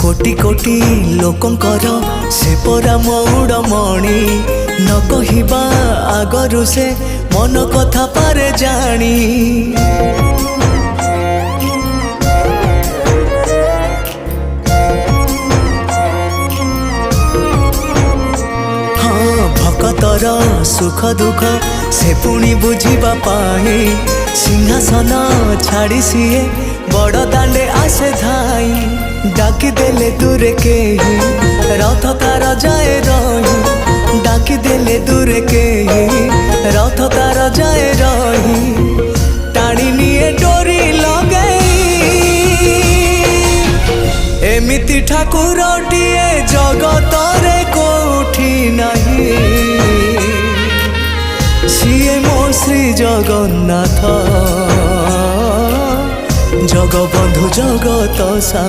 कोटि कोटि लोकंकर से परा मौड़मणि न कहिबा आगरु से मन कथा पारे जानी। हाँ भक्तर सुख दुख से पुणी बुझिबा पाई सिंहासन छाड़ी सीए बड़ दांडे आसे धाई। डाकी देले दूरे के ही रथ तार जाए रही। डाकी देले दूरे के ही रथ तार जाए रही। टाणी निए डोरी लगई एमिति ठाकुरटिए जगतरे कोठी नहीं। सिए मो श्री जगन्नाथ जगबंधु जगत सा।